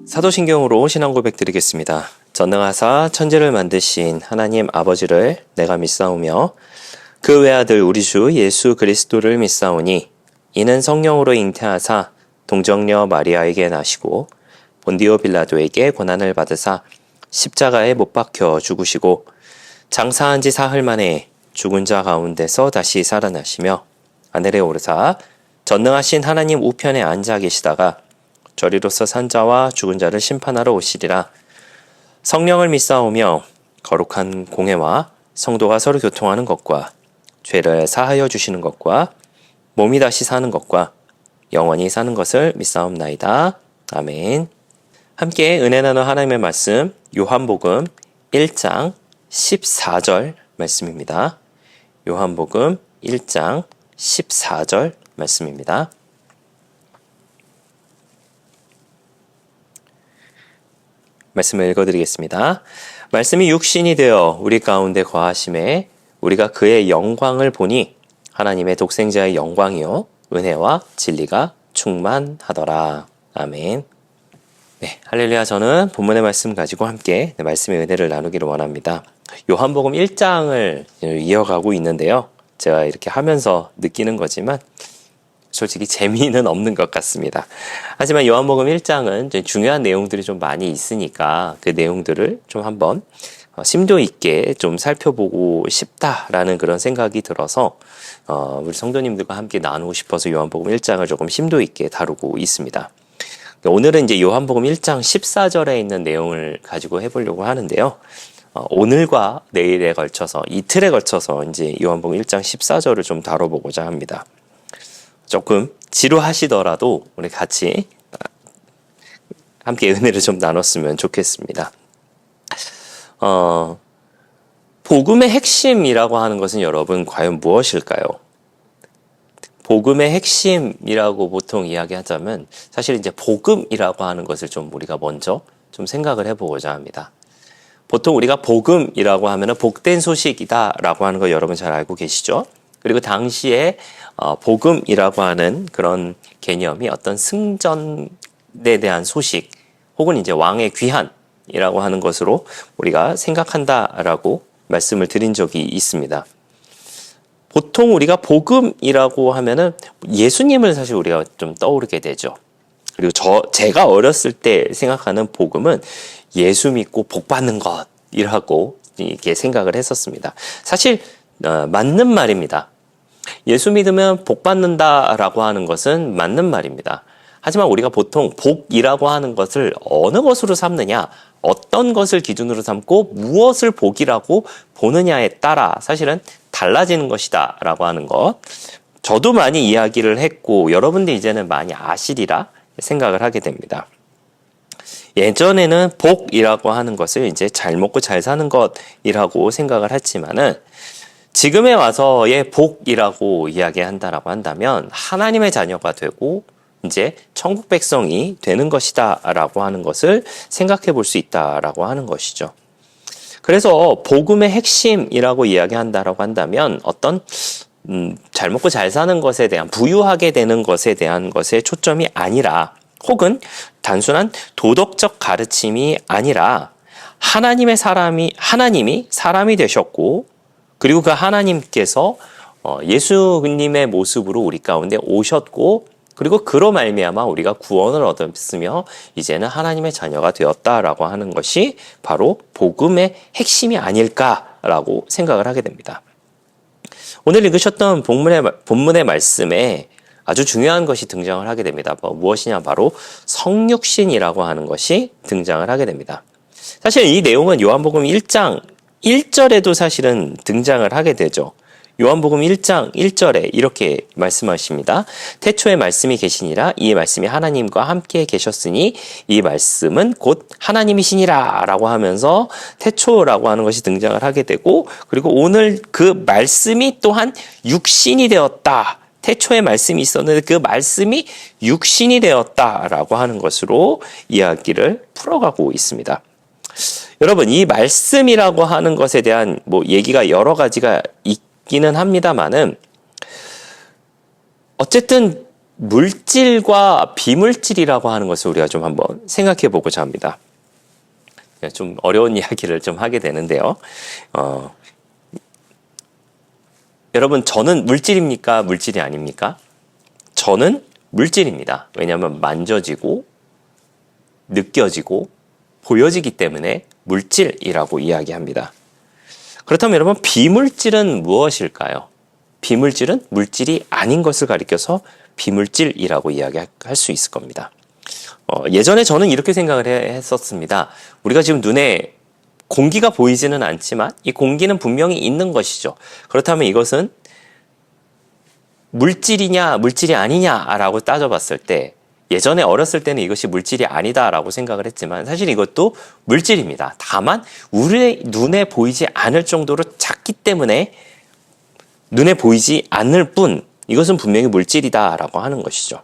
사도신경으로 신앙 고백 드리겠습니다. 전능하사 천지를 만드신 하나님 아버지를 내가 믿사오며 그 외아들 우리 주 예수 그리스도를 믿사오니 이는 성령으로 잉태하사 동정녀 마리아에게 나시고 본디오 빌라도에게 고난을 받으사 십자가에 못 박혀 죽으시고 장사한 지 사흘 만에 죽은 자 가운데서 다시 살아나시며 하늘에 오르사 전능하신 하나님 우편에 앉아 계시다가 저리로서 산 자와 죽은 자를 심판하러 오시리라. 성령을 믿사오며 거룩한 공회와 성도가 서로 교통하는 것과 죄를 사하여 주시는 것과 몸이 다시 사는 것과 영원히 사는 것을 믿사옵나이다. 아멘. 함께 은혜 나눠 하나님의 말씀 요한복음 1장 14절 말씀입니다. 요한복음 1장 14절 말씀입니다. 말씀을 읽어드리겠습니다. 말씀이 육신이 되어 우리 가운데 거하심에 우리가 그의 영광을 보니 하나님의 독생자의 영광이요 은혜와 진리가 충만하더라. 아멘. 네, 할렐루야. 저는 본문의 말씀 가지고 함께 말씀의 은혜를 나누기를 원합니다. 요한복음 1장을 이어가고 있는데요. 제가 이렇게 하면서 느끼는 거지만 솔직히 재미는 없는 것 같습니다. 하지만 요한복음 1장은 중요한 내용들이 좀 많이 있으니까 그 내용들을 좀 한번 심도 있게 좀 살펴보고 싶다라는 그런 생각이 들어서 우리 성도님들과 함께 나누고 싶어서 요한복음 1장을 조금 심도 있게 다루고 있습니다. 오늘은 이제 요한복음 1장 14절에 있는 내용을 가지고 해보려고 하는데요. 오늘과 내일에 걸쳐서 이틀에 걸쳐서 이제 요한복음 1장 14절을 좀 다뤄보고자 합니다. 조금 지루하시더라도 우리 같이 함께 은혜를 좀 나눴으면 좋겠습니다. 복음의 핵심이라고 하는 것은 여러분 과연 무엇일까요? 복음의 핵심이라고 보통 이야기하자면 사실 이제 복음이라고 하는 것을 좀 우리가 먼저 좀 생각을 해보고자 합니다. 보통 우리가 복음이라고 하면은 복된 소식이다라고 하는 거 여러분 잘 알고 계시죠? 그리고 당시에 복음이라고 하는 그런 개념이 어떤 승전에 대한 소식 혹은 이제 왕의 귀환이라고 하는 것으로 우리가 생각한다라고 말씀을 드린 적이 있습니다. 보통 우리가 복음이라고 하면은 예수님을 사실 우리가 좀 떠오르게 되죠. 그리고 제가 어렸을 때 생각하는 복음은 예수 믿고 복 받는 것이라고 이렇게 생각을 했었습니다. 사실 맞는 말입니다. 예수 믿으면 복 받는다라고 하는 것은 맞는 말입니다. 하지만 우리가 보통 복이라고 하는 것을 어느 것으로 삼느냐, 어떤 것을 기준으로 삼고 무엇을 복이라고 보느냐에 따라 사실은 달라지는 것이다 라고 하는 것, 저도 많이 이야기를 했고 여러분들 이제는 많이 아시리라 생각을 하게 됩니다. 예전에는 복이라고 하는 것을 이제 잘 먹고 잘 사는 것이라고 생각을 했지만은 지금에 와서의 복이라고 이야기한다라고 한다면 하나님의 자녀가 되고 이제 천국 백성이 되는 것이다 라고 하는 것을 생각해 볼 수 있다라고 하는 것이죠. 그래서 복음의 핵심이라고 이야기한다라고 한다면 어떤 잘 먹고 잘 사는 것에 대한 부유하게 되는 것에 대한 것에 초점이 아니라 혹은 단순한 도덕적 가르침이 아니라 하나님이 사람이 되셨고 그리고 그 하나님께서 예수님의 모습으로 우리 가운데 오셨고 그리고 그로 말미암아 우리가 구원을 얻었으며 이제는 하나님의 자녀가 되었다라고 하는 것이 바로 복음의 핵심이 아닐까라고 생각을 하게 됩니다. 오늘 읽으셨던 본문의 말씀에 아주 중요한 것이 등장을 하게 됩니다. 무엇이냐 바로 성육신이라고 하는 것이 등장을 하게 됩니다. 사실 이 내용은 요한복음 1장 1절에도 사실은 등장을 하게 되죠. 요한복음 1장 1절에 이렇게 말씀하십니다. 태초에 말씀이 계시니라 이 말씀이 하나님과 함께 계셨으니 이 말씀은 곧 하나님이시니라 라고 하면서 태초라고 하는 것이 등장을 하게 되고 그리고 오늘 그 말씀이 또한 육신이 되었다. 태초에 말씀이 있었는데 그 말씀이 육신이 되었다라고 하는 것으로 이야기를 풀어가고 있습니다. 여러분, 이 말씀이라고 하는 것에 대한 얘기가 여러 가지가 있기는 합니다만은 어쨌든 물질과 비물질이라고 하는 것을 우리가 좀 한번 생각해 보고자 합니다. 좀 어려운 이야기를 좀 하게 되는데요. 여러분, 저는 물질입니까? 물질이 아닙니까? 저는 물질입니다. 왜냐하면 만져지고 느껴지고 보여지기 때문에 물질이라고 이야기합니다. 그렇다면 여러분, 비물질은 무엇일까요? 비물질은 물질이 아닌 것을 가리켜서 비물질이라고 이야기할 수 있을 겁니다. 예전에 저는 이렇게 생각을 했었습니다. 우리가 지금 눈에 공기가 보이지는 않지만 이 공기는 분명히 있는 것이죠. 그렇다면 이것은 물질이냐 물질이 아니냐라고 따져봤을 때, 예전에 어렸을 때는 이것이 물질이 아니다라고 생각을 했지만 사실 이것도 물질입니다. 다만 우리의 눈에 보이지 않을 정도로 작기 때문에 눈에 보이지 않을 뿐, 이것은 분명히 물질이다라고 하는 것이죠.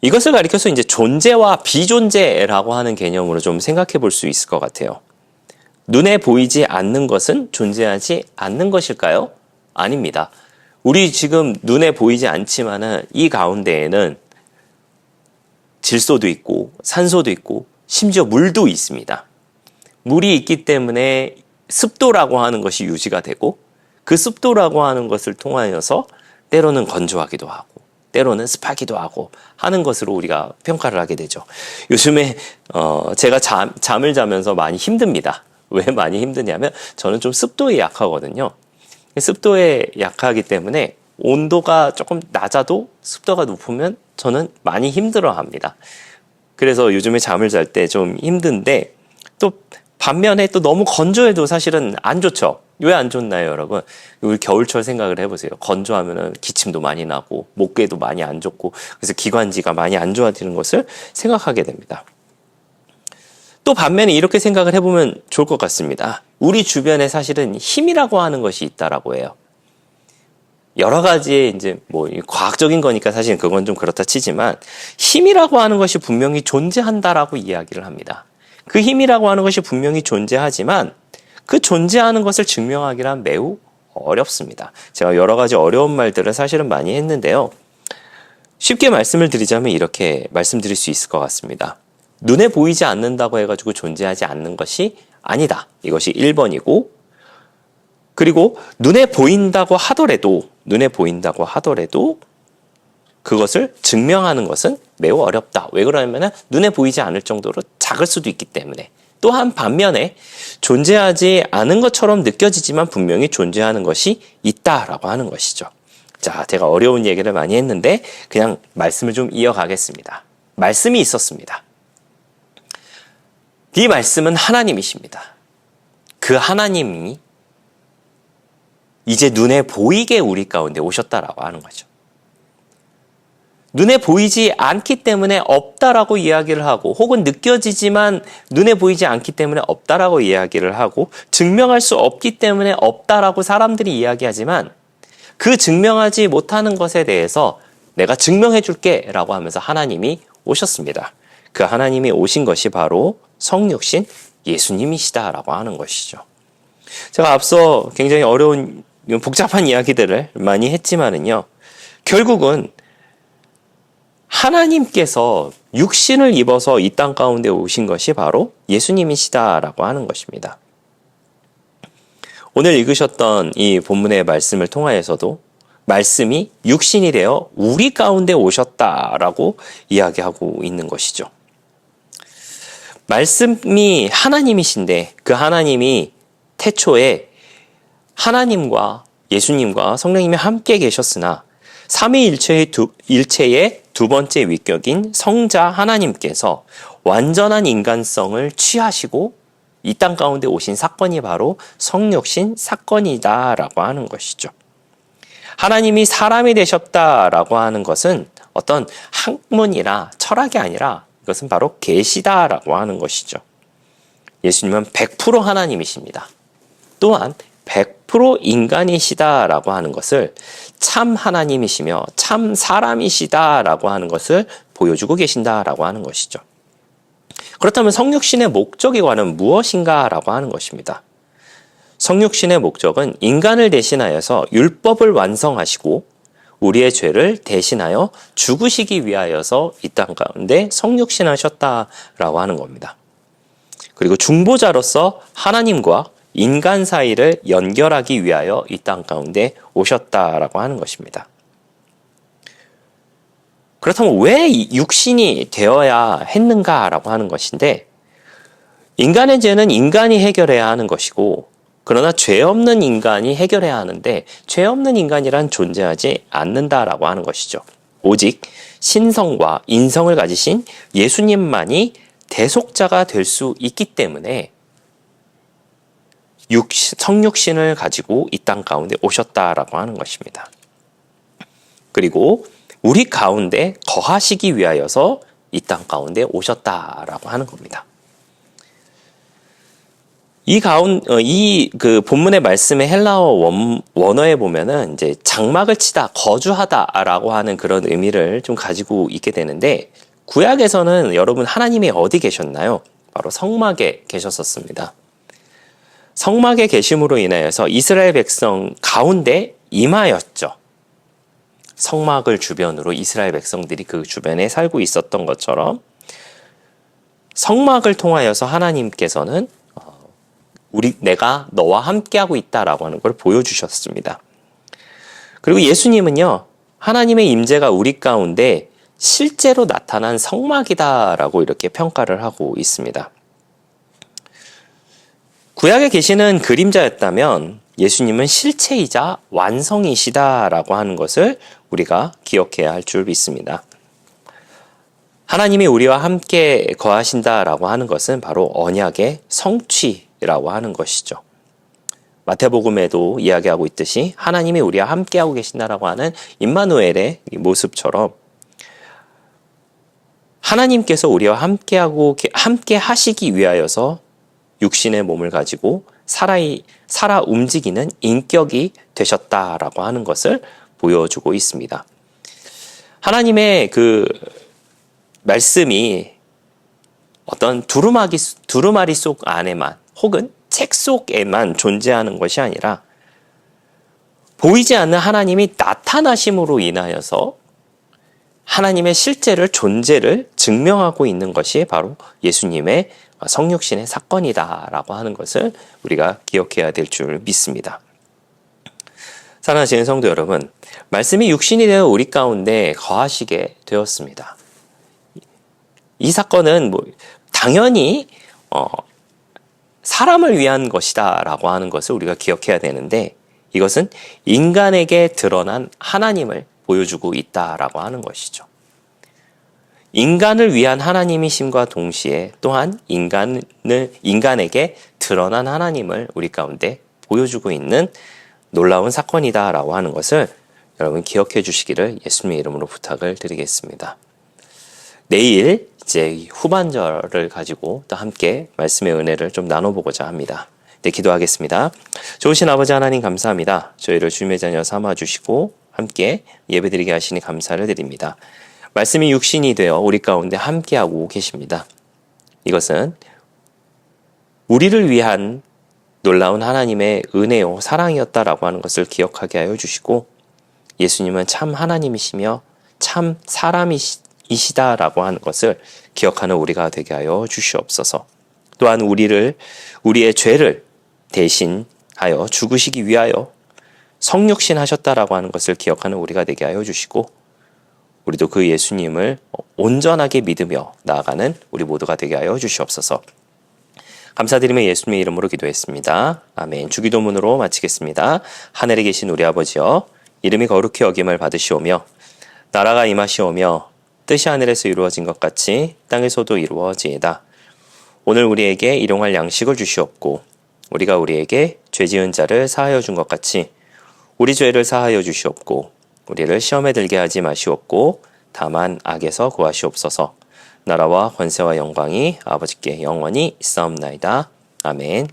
이것을 가리켜서 이제 존재와 비존재라고 하는 개념으로 좀 생각해 볼 수 있을 것 같아요. 눈에 보이지 않는 것은 존재하지 않는 것일까요? 아닙니다. 우리 지금 눈에 보이지 않지만은 이 가운데에는 질소도 있고 산소도 있고 심지어 물도 있습니다. 물이 있기 때문에 습도라고 하는 것이 유지가 되고, 그 습도라고 하는 것을 통하여서 때로는 건조하기도 하고 때로는 습하기도 하고 하는 것으로 우리가 평가를 하게 되죠. 요즘에 제가 잠을 자면서 많이 힘듭니다. 왜 많이 힘드냐면 저는 좀 습도에 약하거든요. 습도에 약하기 때문에 온도가 조금 낮아도 습도가 높으면 저는 많이 힘들어합니다. 그래서 요즘에 잠을 잘 때 좀 힘든데, 또 반면에 또 너무 건조해도 사실은 안 좋죠. 왜 안 좋나요, 여러분? 우리 겨울철 생각을 해보세요. 건조하면은 기침도 많이 나고 목에도 많이 안 좋고, 그래서 기관지가 많이 안 좋아지는 것을 생각하게 됩니다. 또 반면에 이렇게 생각을 해보면 좋을 것 같습니다. 우리 주변에 사실은 힘이라고 하는 것이 있다라고 해요. 여러 가지의 이제 뭐 과학적인 거니까 사실 그건 좀 그렇다 치지만, 힘이라고 하는 것이 분명히 존재한다라고 이야기를 합니다. 그 힘이라고 하는 것이 분명히 존재하지만 그 존재하는 것을 증명하기란 매우 어렵습니다. 제가 여러 가지 어려운 말들을 사실은 많이 했는데요. 쉽게 말씀을 드리자면 이렇게 말씀드릴 수 있을 것 같습니다. 눈에 보이지 않는다고 해가지고 존재하지 않는 것이 아니다. 이것이 1번이고, 그리고 눈에 보인다고 하더라도 그것을 증명하는 것은 매우 어렵다. 왜 그러냐면 눈에 보이지 않을 정도로 작을 수도 있기 때문에. 또한 반면에 존재하지 않은 것처럼 느껴지지만 분명히 존재하는 것이 있다라고 하는 것이죠. 자, 제가 어려운 얘기를 많이 했는데 그냥 말씀을 좀 이어가겠습니다. 말씀이 있었습니다. 이 말씀은 하나님이십니다. 그 하나님이 이제 눈에 보이게 우리 가운데 오셨다라고 하는 거죠. 눈에 보이지 않기 때문에 없다라고 이야기를 하고, 혹은 느껴지지만 눈에 보이지 않기 때문에 없다라고 이야기를 하고, 증명할 수 없기 때문에 없다라고 사람들이 이야기하지만, 그 증명하지 못하는 것에 대해서 내가 증명해 줄게 라고 하면서 하나님이 오셨습니다. 그 하나님이 오신 것이 바로 성육신 예수님이시다라고 하는 것이죠. 제가 앞서 굉장히 어려운 복잡한 이야기들을 많이 했지만은요, 결국은 하나님께서 육신을 입어서 이 땅 가운데 오신 것이 바로 예수님이시다라고 하는 것입니다. 오늘 읽으셨던 이 본문의 말씀을 통하여서도 말씀이 육신이 되어 우리 가운데 오셨다라고 이야기하고 있는 것이죠. 말씀이 하나님이신데 그 하나님이 태초에 하나님과 예수님과 성령님이 함께 계셨으나 삼위일체의 두 번째 위격인 성자 하나님께서 완전한 인간성을 취하시고 이 땅 가운데 오신 사건이 바로 성육신 사건이다라고 하는 것이죠. 하나님이 사람이 되셨다라고 하는 것은 어떤 학문이나 철학이 아니라 이것은 바로 계시다라고 하는 것이죠. 예수님은 100% 하나님이십니다. 또한 100% 인간이시다라고 하는 것을 참 하나님이시며 참 사람이시다라고 하는 것을 보여주고 계신다라고 하는 것이죠. 그렇다면 성육신의 목적이 과연 무엇인가라고 하는 것입니다. 성육신의 목적은 인간을 대신하여서 율법을 완성하시고 우리의 죄를 대신하여 죽으시기 위하여서 이 땅 가운데 성육신하셨다라고 하는 겁니다. 그리고 중보자로서 하나님과 인간 사이를 연결하기 위하여 이 땅 가운데 오셨다라고 하는 것입니다. 그렇다면 왜 육신이 되어야 했는가라고 하는 것인데, 인간의 죄는 인간이 해결해야 하는 것이고, 그러나 죄 없는 인간이 해결해야 하는데 죄 없는 인간이란 존재하지 않는다라고 하는 것이죠. 오직 신성과 인성을 가지신 예수님만이 대속자가 될 수 있기 때문에 성육신을 가지고 이 땅 가운데 오셨다라고 하는 것입니다. 그리고 우리 가운데 거하시기 위하여서 이 땅 가운데 오셨다라고 하는 겁니다. 이 본문의 말씀의 헬라어 원어에 보면은 이제 장막을 치다, 거주하다라고 하는 그런 의미를 좀 가지고 있게 되는데, 구약에서는 여러분 하나님이 어디 계셨나요? 바로 성막에 계셨었습니다. 성막에 계심으로 인하여서 이스라엘 백성 가운데 임하였죠. 성막을 주변으로 이스라엘 백성들이 그 주변에 살고 있었던 것처럼 성막을 통하여서 하나님께서는 내가 너와 함께하고 있다라고 하는 걸 보여주셨습니다. 그리고 예수님은요, 하나님의 임재가 우리 가운데 실제로 나타난 성막이다라고 이렇게 평가를 하고 있습니다. 구약에 계시는 그림자였다면 예수님은 실체이자 완성이시다라고 하는 것을 우리가 기억해야 할 줄 믿습니다. 하나님이 우리와 함께 거하신다라고 하는 것은 바로 언약의 성취라고 하는 것이죠. 마태복음에도 이야기하고 있듯이 하나님이 우리와 함께하고 계신다라고 하는 임마누엘의 모습처럼 하나님께서 우리와 함께 하시기 위하여서 육신의 몸을 가지고 살아 움직이는 인격이 되셨다라고 하는 것을 보여주고 있습니다. 하나님의 그 말씀이 어떤 두루마리 속 안에만 혹은 책 속에만 존재하는 것이 아니라 보이지 않는 하나님이 나타나심으로 인하여서 하나님의 존재를 증명하고 있는 것이 바로 예수님의 성육신의 사건이다라고 하는 것을 우리가 기억해야 될 줄 믿습니다. 사랑하시는 성도 여러분, 말씀이 육신이 되어 우리 가운데 거하시게 되었습니다. 이 사건은 당연히 사람을 위한 것이다라고 하는 것을 우리가 기억해야 되는데, 이것은 인간에게 드러난 하나님을 보여주고 있다라고 하는 것이죠. 인간을 위한 하나님이심과 동시에 또한 인간에게 드러난 하나님을 우리 가운데 보여주고 있는 놀라운 사건이다라고 하는 것을 여러분 기억해 주시기를 예수님의 이름으로 부탁을 드리겠습니다. 내일 이제 후반절을 가지고 또 함께 말씀의 은혜를 좀 나눠보고자 합니다. 네, 기도하겠습니다. 좋으신 아버지 하나님 감사합니다. 저희를 주님의 자녀 삼아주시고 함께 예배드리게 하시니 감사를 드립니다. 말씀이 육신이 되어 우리 가운데 함께하고 계십니다. 이것은 우리를 위한 놀라운 하나님의 은혜요 사랑이었다라고 하는 것을 기억하게 하여 주시고, 예수님은 참 하나님이시며 참 사람이시다라고 하는 것을 기억하는 우리가 되게 하여 주시옵소서. 또한 우리의 죄를 대신하여 죽으시기 위하여 성육신 하셨다라고 하는 것을 기억하는 우리가 되게 하여 주시고, 우리도 그 예수님을 온전하게 믿으며 나아가는 우리 모두가 되게 하여 주시옵소서. 감사드리며 예수님의 이름으로 기도했습니다. 아멘. 주기도문으로 마치겠습니다. 하늘에 계신 우리 아버지여, 이름이 거룩히 여김을 받으시오며 나라가 임하시오며 뜻이 하늘에서 이루어진 것 같이 땅에서도 이루어지이다. 오늘 우리에게 일용할 양식을 주시옵고, 우리가 우리에게 죄 지은 자를 사하여 준 것 같이 우리 죄를 사하여 주시옵고, 우리를 시험에 들게 하지 마시옵고 다만 악에서 구하시옵소서. 나라와 권세와 영광이 아버지께 영원히 있사옵나이다. 아멘.